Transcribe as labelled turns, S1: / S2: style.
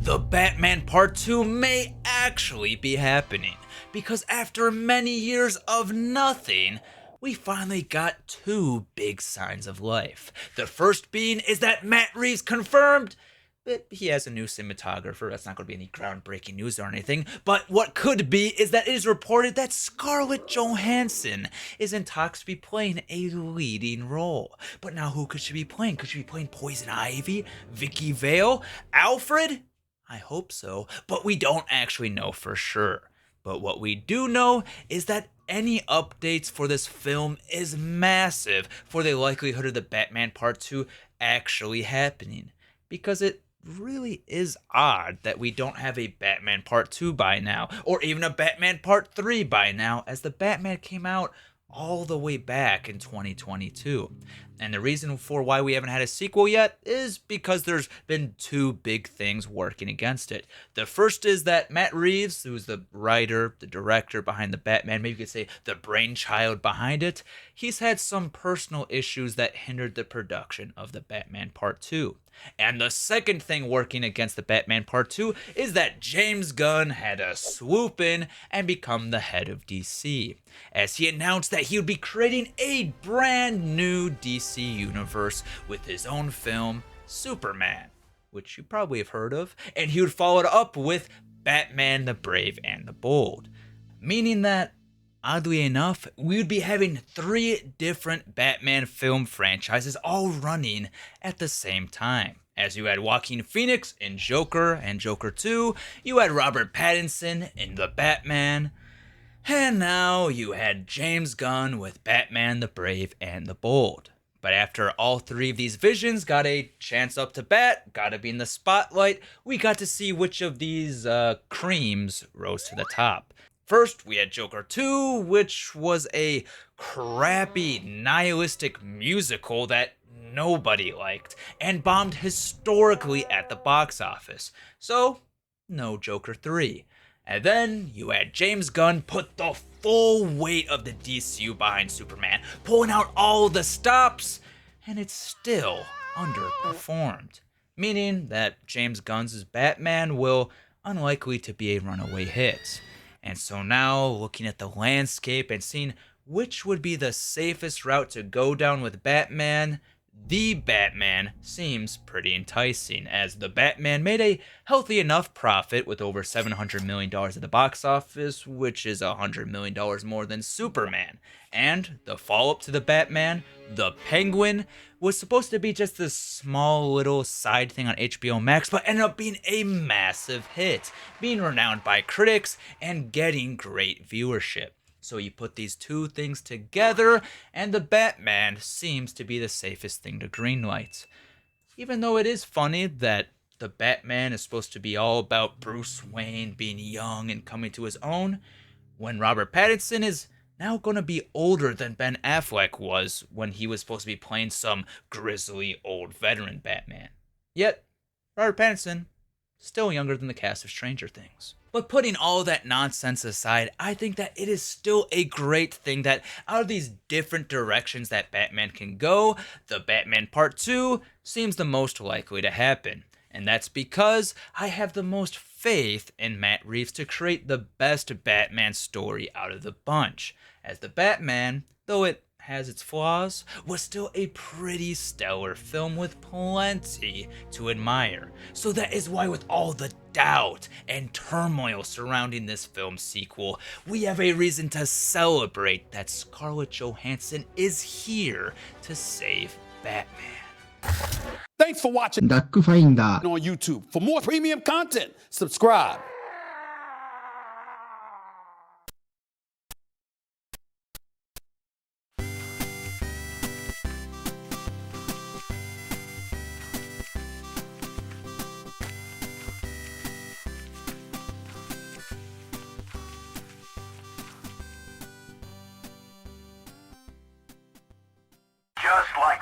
S1: the Batman Part 2 may actually be happening, because after many years of nothing, we finally got two big signs of life. The first being is that Matt Reeves confirmed that he has a new cinematographer. That's not going to be any groundbreaking news or anything, but what could be is that it is reported that Scarlett Johansson is in talks to be playing a leading role. But now who could she be playing? Could she be playing Poison Ivy, Vicky Vale, Alfred? I hope so, but we don't actually know for sure. But what we do know is that any updates for this film is massive for the likelihood of the Batman Part 2 actually happening. Because it really is odd that we don't have a Batman Part 2 by now, or even a Batman Part 3 by now, as the Batman came out all the way back in 2022. And the reason for why we haven't had a sequel yet is because there's been two big things working against it. The first is that Matt Reeves, who's the writer, the director behind the Batman, maybe you could say the brainchild behind it, he's had some personal issues that hindered the production of the Batman Part 2. And the second thing working against the Batman Part 2 is that James Gunn had to swoop in and become the head of DC, as he announced that he would be creating a brand new DC universe with his own film, Superman, which you probably have heard of, and he would follow it up with Batman the Brave and the Bold, meaning that, oddly enough, we would be having three different Batman film franchises all running at the same time. As you had Joaquin Phoenix in Joker and Joker 2, you had Robert Pattinson in The Batman, and now you had James Gunn with Batman the Brave and the Bold. But after all three of these visions got a chance up to bat, got to be in the spotlight, we got to see which of these creams rose to the top. First, we had Joker 2, which was a crappy, nihilistic musical that nobody liked, and bombed historically at the box office. So, no Joker 3. And then you had James Gunn put the full weight of the DCU behind Superman, pulling out all the stops, and it still underperformed. Meaning that James Gunn's Batman will unlikely to be a runaway hit. And so now, looking at the landscape and seeing which would be the safest route to go down with Batman, the Batman seems pretty enticing, as the Batman made a healthy enough profit with over $700 million at the box office, which is $100 million more than Superman. And the follow-up to the Batman, The Penguin, was supposed to be just this small little side thing on HBO Max, but ended up being a massive hit, being renowned by critics and getting great viewership. So you put these two things together, and the Batman seems to be the safest thing to greenlight. Even though it is funny that the Batman is supposed to be all about Bruce Wayne being young and coming to his own, when Robert Pattinson is now going to be older than Ben Affleck was when he was supposed to be playing some grizzly old veteran Batman. Yet, Robert Pattinson, still younger than the cast of Stranger Things. But putting all that nonsense aside, I think that it is still a great thing that out of these different directions that Batman can go, the Batman Part 2 seems the most likely to happen. And that's because I have the most faith in Matt Reeves to create the best Batman story out of the bunch. As the Batman, though it has its flaws, was still a pretty stellar film with plenty to admire. So that is why, with all the doubt and turmoil surrounding this film's sequel, we have a reason to celebrate that Scarlett Johansson is here to save Batman.
S2: Thanks for watching
S3: DUCKFINDER
S2: on YouTube. For more premium content, subscribe.
S4: Just like